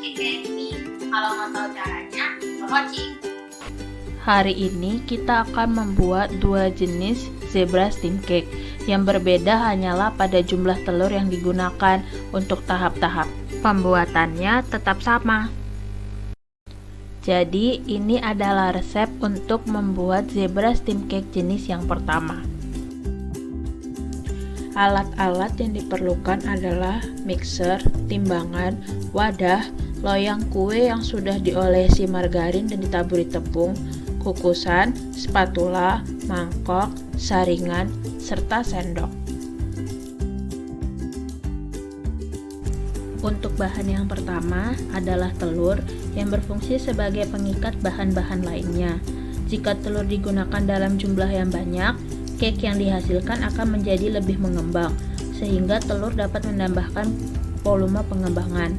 cake kayak gini. Kalau mau tahu caranya, keep watching. Hari ini kita akan membuat dua jenis zebra steam cake. Yang berbeda hanyalah pada jumlah telur yang digunakan. Untuk tahap-tahap pembuatannya tetap sama. Jadi ini adalah resep untuk membuat zebra steam cake jenis yang pertama. Alat-alat yang diperlukan adalah mixer, timbangan, wadah, loyang kue yang sudah diolesi margarin dan ditaburi tepung, kukusan, spatula, mangkok, saringan, serta sendok. Untuk bahan yang pertama adalah telur yang berfungsi sebagai pengikat bahan-bahan lainnya. Jika telur digunakan dalam jumlah yang banyak, cake yang dihasilkan akan menjadi lebih mengembang, sehingga telur dapat menambahkan volume pengembangan.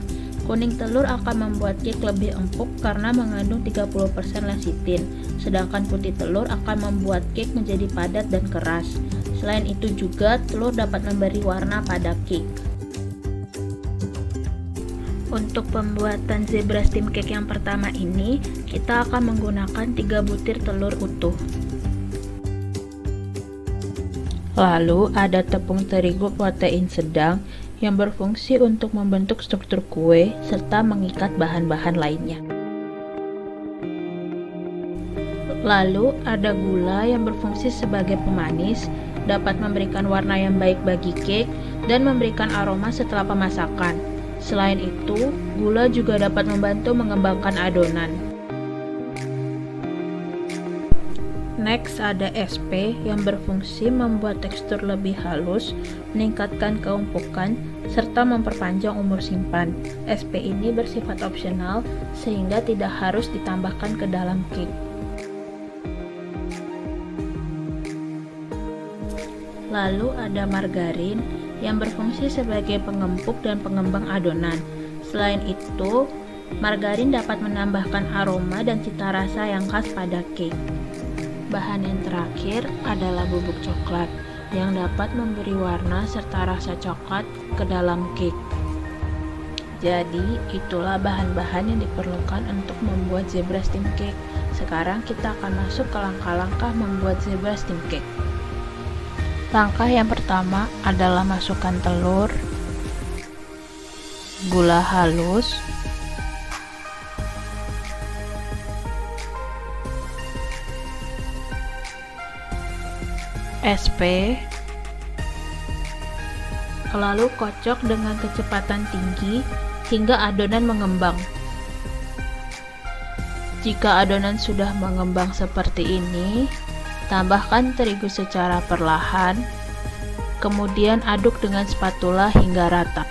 Kuning telur akan membuat cake lebih empuk karena mengandung 30% lecitin, sedangkan putih telur akan membuat cake menjadi padat dan keras. Selain itu juga, telur dapat memberi warna pada cake. Untuk pembuatan zebra steam cake yang pertama ini, kita akan menggunakan 3 butir telur utuh. Lalu ada tepung terigu protein sedang yang berfungsi untuk membentuk struktur kue serta mengikat bahan-bahan lainnya. Lalu ada gula yang berfungsi sebagai pemanis, dapat memberikan warna yang baik bagi cake dan memberikan aroma setelah pemasakan. Selain itu, gula juga dapat membantu mengembangkan adonan. Next ada SP yang berfungsi membuat tekstur lebih halus, meningkatkan keumpukan, serta memperpanjang umur simpan. SP ini bersifat opsional sehingga tidak harus ditambahkan ke dalam cake. Lalu ada margarin yang berfungsi sebagai pengempuk dan pengembang adonan. Selain itu, margarin dapat menambahkan aroma dan cita rasa yang khas pada cake. Bahan yang terakhir adalah bubuk coklat yang dapat memberi warna serta rasa coklat ke dalam cake. Jadi, itulah bahan-bahan yang diperlukan untuk membuat zebra steam cake. Sekarang kita akan masuk ke langkah-langkah membuat zebra steam cake. Langkah yang pertama adalah masukkan telur, gula halus, SP, lalu kocok dengan kecepatan tinggi hingga adonan mengembang. Jika adonan sudah mengembang seperti ini, tambahkan terigu secara perlahan, kemudian aduk dengan spatula hingga rata.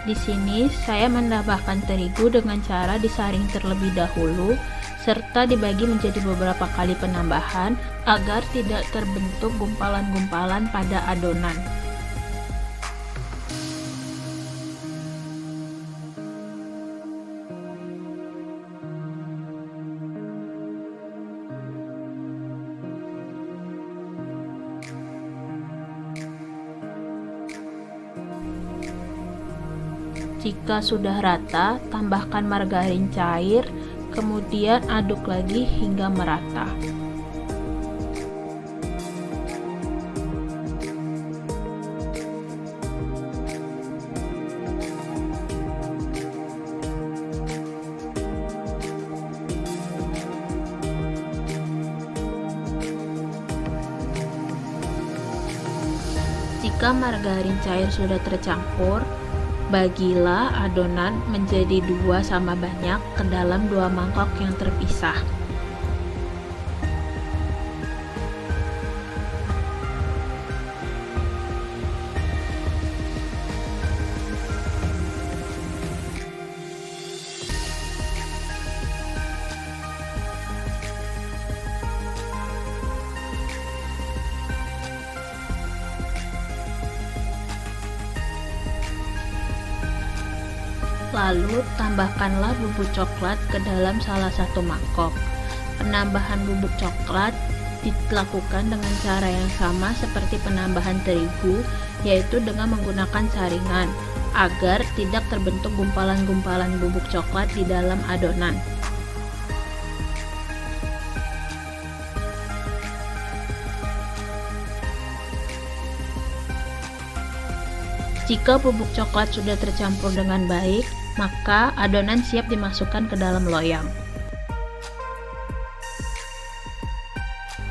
Di sini saya menambahkan terigu dengan cara disaring terlebih dahulu serta dibagi menjadi beberapa kali penambahan agar tidak terbentuk gumpalan-gumpalan pada adonan. Jika sudah rata, tambahkan margarin cair, kemudian aduk lagi hingga merata. Jika margarin cair sudah tercampur, bagilah adonan menjadi 2 sama banyak ke dalam 2 mangkok yang terpisah. Lalu tambahkanlah bubuk coklat ke dalam salah satu mangkok. Penambahan bubuk coklat dilakukan dengan cara yang sama seperti penambahan terigu, yaitu dengan menggunakan saringan. agar tidak terbentuk gumpalan-gumpalan bubuk coklat di dalam adonan. Jika bubuk coklat sudah tercampur dengan baik, maka adonan siap dimasukkan ke dalam loyang.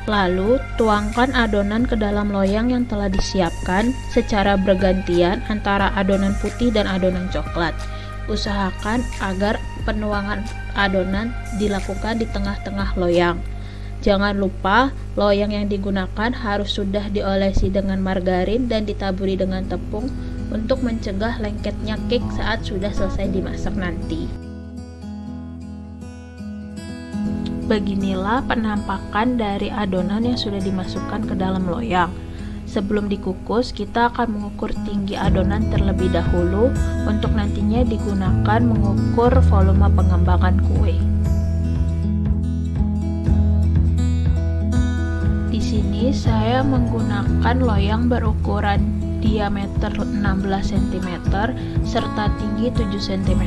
Lalu, tuangkan adonan ke dalam loyang yang telah disiapkan secara bergantian antara adonan putih dan adonan coklat. Usahakan agar penuangan adonan dilakukan di tengah-tengah loyang. Jangan lupa, loyang yang digunakan harus sudah diolesi dengan margarin dan ditaburi dengan tepung untuk mencegah lengketnya cake saat sudah selesai dimasak nanti. Beginilah penampakan dari adonan yang sudah dimasukkan ke dalam loyang. Sebelum dikukus, kita akan mengukur tinggi adonan terlebih dahulu untuk nantinya digunakan mengukur volume pengembangan kue. Di sini saya menggunakan loyang berukuran diameter 16 cm serta tinggi 7 cm.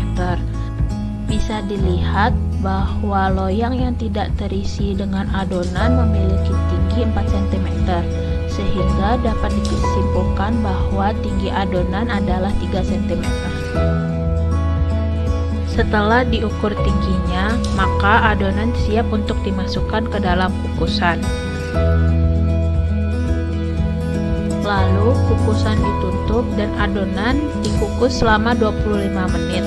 Bisa dilihat bahwa loyang yang tidak terisi dengan adonan memiliki tinggi 4 cm, sehingga dapat disimpulkan bahwa tinggi adonan adalah 3 cm. Setelah diukur tingginya, maka adonan siap untuk dimasukkan ke dalam kukusan. Lalu kukusan ditutup dan adonan dikukus selama 25 menit.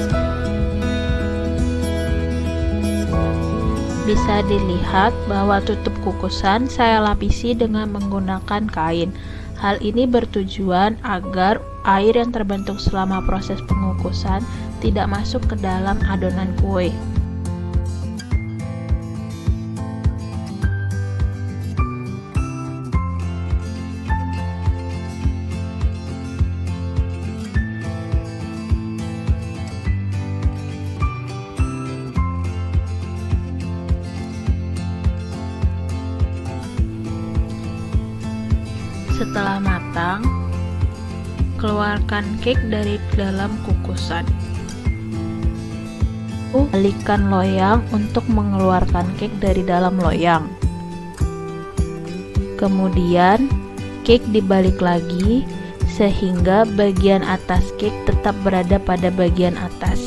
Bisa dilihat bahwa tutup kukusan saya lapisi dengan menggunakan kain. Hal ini bertujuan agar air yang terbentuk selama proses pengukusan tidak masuk ke dalam adonan kue. Setelah matang, keluarkan cake dari dalam kukusan. Balikkan loyang untuk mengeluarkan cake dari dalam loyang. Kemudian, cake dibalik lagi sehingga bagian atas cake tetap berada pada bagian atas.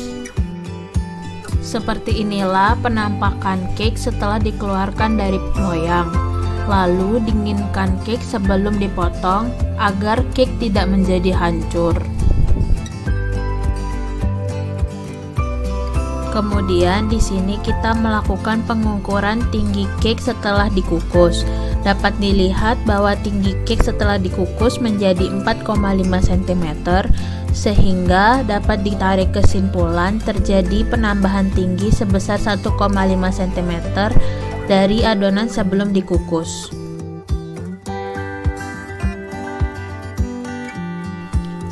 Seperti inilah penampakan cake setelah dikeluarkan dari loyang. Lalu dinginkan cake sebelum dipotong agar cake tidak menjadi hancur. Kemudian di sini kita melakukan pengukuran tinggi cake setelah dikukus. Dapat dilihat bahwa tinggi cake setelah dikukus menjadi 4,5 cm, sehingga dapat ditarik kesimpulan terjadi penambahan tinggi sebesar 1,5 cm dari adonan sebelum dikukus.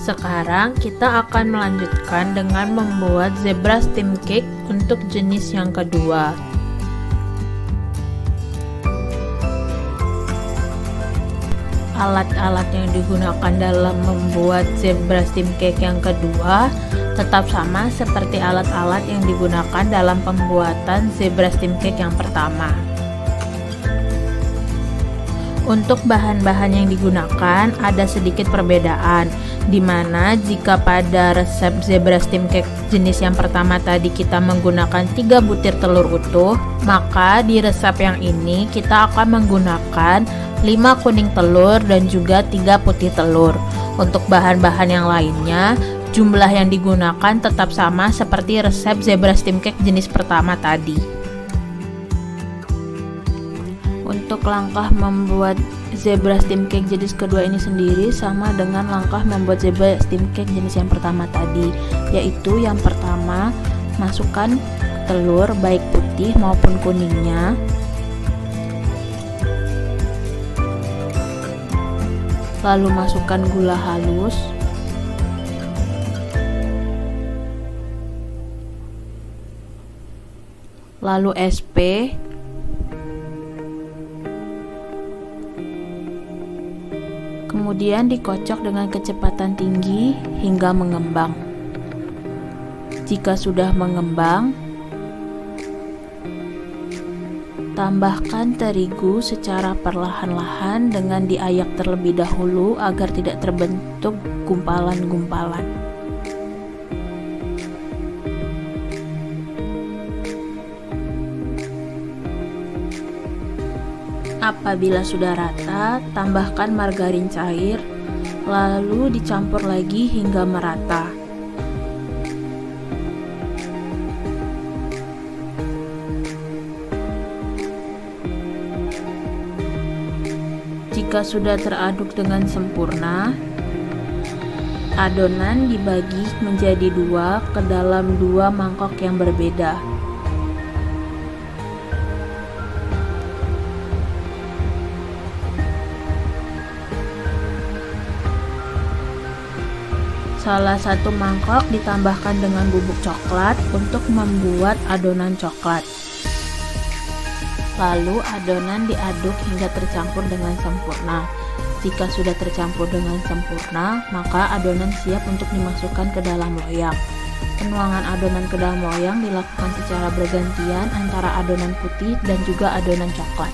Sekarang kita akan melanjutkan dengan membuat zebra steam cake untuk jenis yang kedua. Alat-alat yang digunakan dalam membuat zebra steam cake yang kedua tetap sama seperti alat-alat yang digunakan dalam pembuatan zebra steam cake yang pertama. Untuk bahan-bahan yang digunakan ada sedikit perbedaan, di mana jika pada resep zebra steam cake jenis yang pertama tadi kita menggunakan 3 butir telur utuh, maka di resep yang ini kita akan menggunakan 5 kuning telur dan juga 3 putih telur. Untuk bahan-bahan yang lainnya, jumlah yang digunakan tetap sama seperti resep zebra steam cake jenis pertama tadi. Untuk langkah membuat zebra steam cake jenis kedua ini sendiri sama dengan langkah membuat zebra steam cake jenis yang pertama tadi, yaitu yang pertama, masukkan telur baik putih maupun kuningnya. Lalu masukkan gula halus. Lalu SP. Kemudian dikocok dengan kecepatan tinggi hingga mengembang. Jika sudah mengembang, tambahkan terigu secara perlahan-lahan dengan diayak terlebih dahulu agar tidak terbentuk gumpalan-gumpalan. Apabila sudah rata, tambahkan margarin cair, lalu dicampur lagi hingga merata. Jika sudah teraduk dengan sempurna, adonan dibagi menjadi dua ke dalam dua mangkok yang berbeda. Salah satu mangkok ditambahkan dengan bubuk coklat untuk membuat adonan coklat. Lalu adonan diaduk hingga tercampur dengan sempurna. Jika sudah tercampur dengan sempurna, maka adonan siap untuk dimasukkan ke dalam loyang. Penuangan adonan ke dalam loyang dilakukan secara bergantian antara adonan putih dan juga adonan coklat.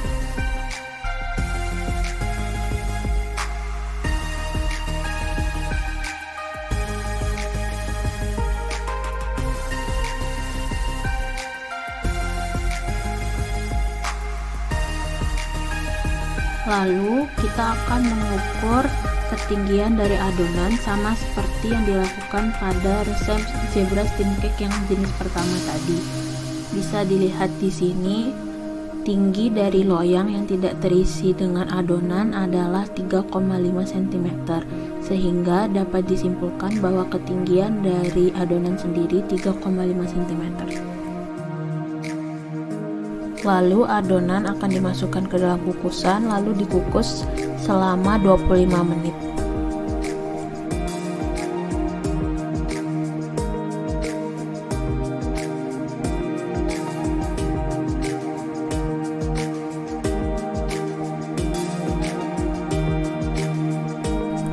Lalu kita akan mengukur ketinggian dari adonan sama seperti yang dilakukan pada resep zebra steam cake yang jenis pertama tadi. Bisa dilihat di sini, tinggi dari loyang yang tidak terisi dengan adonan adalah 3,5 cm, sehingga dapat disimpulkan bahwa ketinggian dari adonan sendiri 3,5 cm. Lalu adonan akan dimasukkan ke dalam kukusan lalu dikukus selama 25 menit.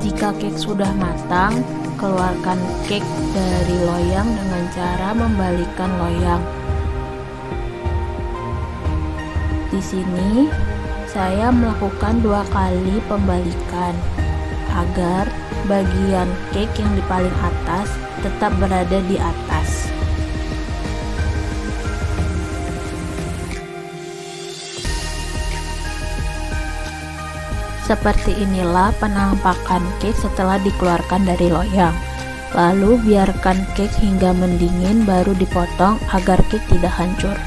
Jika cake sudah matang, keluarkan cake dari loyang dengan cara membalikkan loyang. Di sini saya melakukan 2 kali pembalikan agar bagian cake yang di paling atas tetap berada di atas. Seperti inilah penampakan cake setelah dikeluarkan dari loyang. Lalu biarkan cake hingga mendingin baru dipotong agar cake tidak hancur.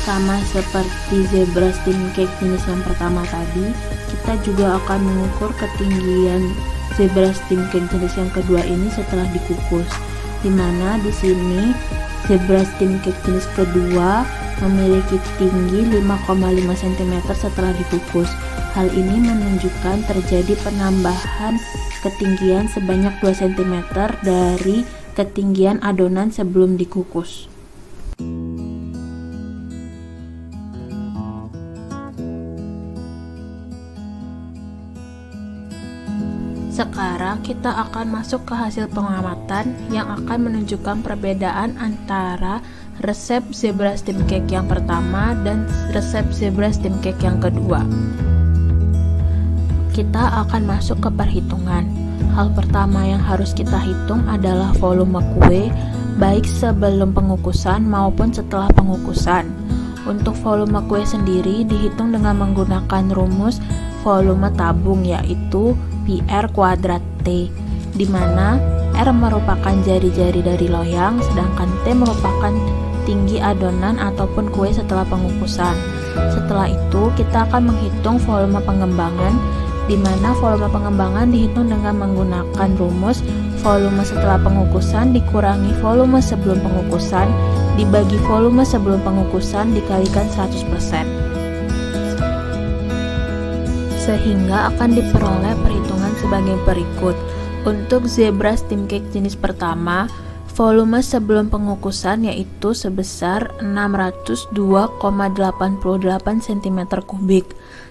Sama seperti zebra steam cake jenis yang pertama tadi, kita juga akan mengukur ketinggian zebra steam cake jenis yang kedua ini setelah dikukus. Dimana di sini zebra steam cake jenis kedua memiliki tinggi 5,5 cm setelah dikukus. Hal ini menunjukkan terjadi penambahan ketinggian sebanyak 2 cm dari ketinggian adonan sebelum dikukus. Sekarang kita akan masuk ke hasil pengamatan yang akan menunjukkan perbedaan antara resep zebra steam cake yang pertama dan resep zebra steam cake yang kedua. Kita akan masuk ke perhitungan. Hal pertama yang harus kita hitung adalah volume kue, baik sebelum pengukusan maupun setelah pengukusan. Untuk volume kue sendiri dihitung dengan menggunakan rumus volume tabung, yaitu PR kuadrat T, di mana R merupakan jari-jari dari loyang, sedangkan T merupakan tinggi adonan ataupun kue setelah pengukusan. Setelah itu, kita akan menghitung volume pengembangan, di mana volume pengembangan dihitung dengan menggunakan rumus volume setelah pengukusan dikurangi volume sebelum pengukusan dibagi volume sebelum pengukusan dikalikan 100%. Sehingga akan diperoleh perhitungan sebagai berikut. Untuk zebra steam cake jenis pertama, Volume sebelum pengukusan yaitu sebesar 602,88 cm3.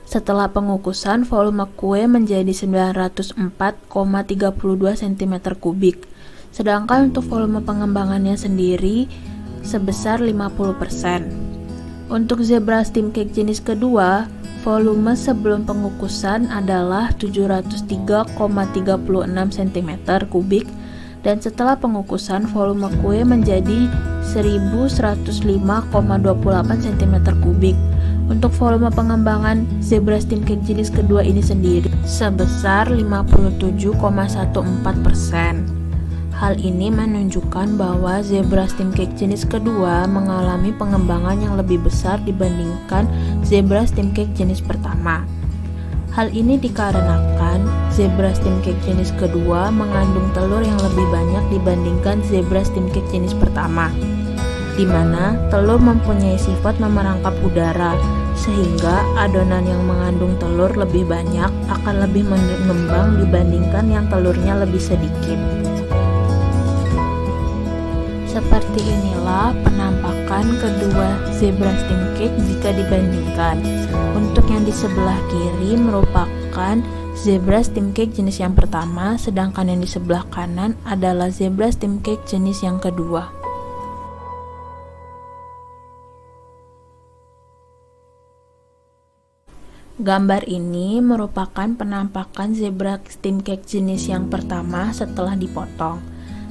Setelah pengukusan, volume kue menjadi 904,32 cm3. Sedangkan untuk volume pengembangannya sendiri sebesar 50%. Untuk zebra steam cake jenis kedua, volume sebelum pengukusan adalah 703,36 cm3, dan setelah pengukusan volume kue menjadi 1105,28 cm3. Untuk volume pengembangan zebra steam cake jenis kedua ini sendiri sebesar 57,14%. Hal ini menunjukkan bahwa zebra steam cake jenis kedua mengalami pengembangan yang lebih besar dibandingkan zebra steam cake jenis pertama. Hal ini dikarenakan zebra steam cake jenis kedua mengandung telur yang lebih banyak dibandingkan zebra steam cake jenis pertama, di mana telur mempunyai sifat memerangkap udara, sehingga adonan yang mengandung telur lebih banyak akan lebih mengembang dibandingkan yang telurnya lebih sedikit. Seperti inilah penampakan kedua zebra steam cake jika dibandingkan. Untuk yang di sebelah kiri merupakan zebra steam cake jenis yang pertama, sedangkan yang di sebelah kanan adalah zebra steam cake jenis yang kedua. Gambar ini merupakan penampakan zebra steam cake jenis yang pertama setelah dipotong.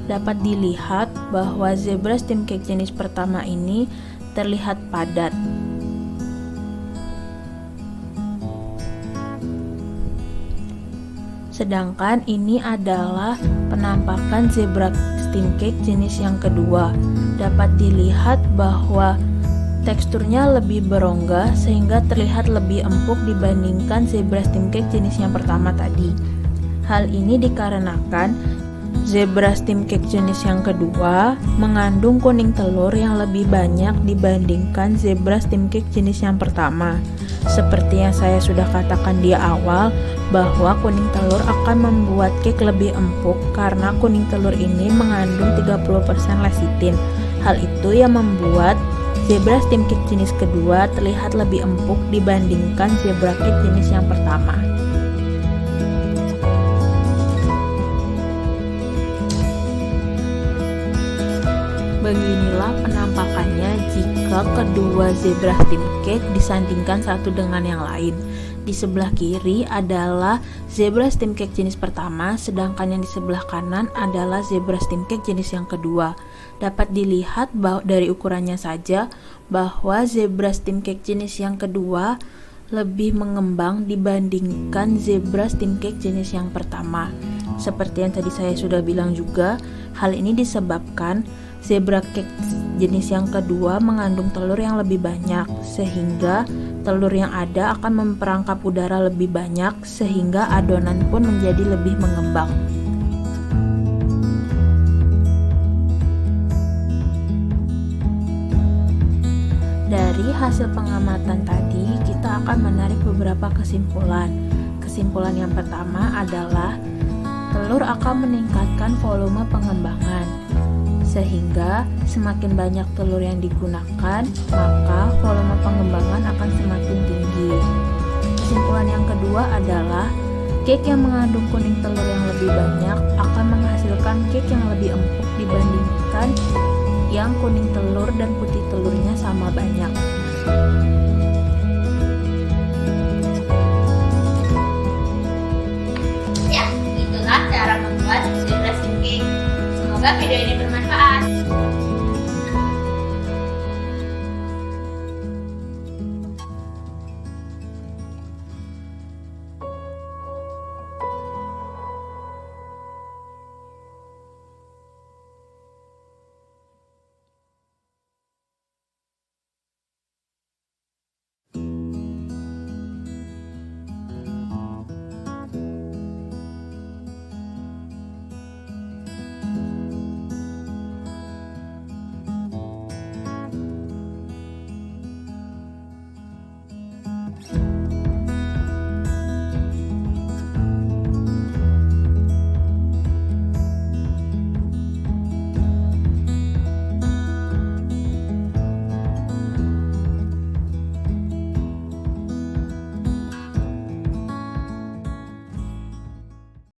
Dapat dilihat bahwa zebra steam cake jenis pertama ini terlihat padat. Sedangkan ini adalah penampakan zebra steam cake jenis yang kedua. Dapat dilihat bahwa teksturnya lebih berongga sehingga terlihat lebih empuk dibandingkan zebra steam cake jenis yang pertama tadi. Hal ini dikarenakan zebra steam cake jenis yang kedua mengandung kuning telur yang lebih banyak dibandingkan zebra steam cake jenis yang pertama. Seperti yang saya sudah katakan di awal, bahwa kuning telur akan membuat cake lebih empuk karena kuning telur ini mengandung 30% lecitin. Hal itu yang membuat zebra steam cake jenis kedua terlihat lebih empuk dibandingkan zebra cake jenis yang pertama. Beginilah penampakannya jika kedua zebra steam cake disandingkan satu dengan yang lain. Di sebelah kiri adalah zebra steam cake jenis pertama, sedangkan yang di sebelah kanan adalah zebra steam cake jenis yang kedua. Dapat dilihat dari ukurannya saja bahwa zebra steam cake jenis yang kedua lebih mengembang dibandingkan zebra steam cake jenis yang pertama. Seperti yang tadi saya sudah bilang juga, hal ini disebabkan zebra cake jenis yang kedua mengandung telur yang lebih banyak, sehingga telur yang ada akan memperangkap udara lebih banyak, sehingga adonan pun menjadi lebih mengembang. Dari hasil pengamatan tadi, kita akan menarik beberapa kesimpulan. Kesimpulan yang pertama adalah telur akan meningkatkan volume pengembangan, sehingga semakin banyak telur yang digunakan, maka volume pengembangan akan semakin tinggi. Kesimpulan yang kedua adalah cake yang mengandung kuning telur yang lebih banyak akan menghasilkan cake yang lebih empuk dibandingkan yang kuning telur dan putih telurnya sama banyak. Ya, itulah cara membuat zebra steam cake. Semoga video ini bermanfaat.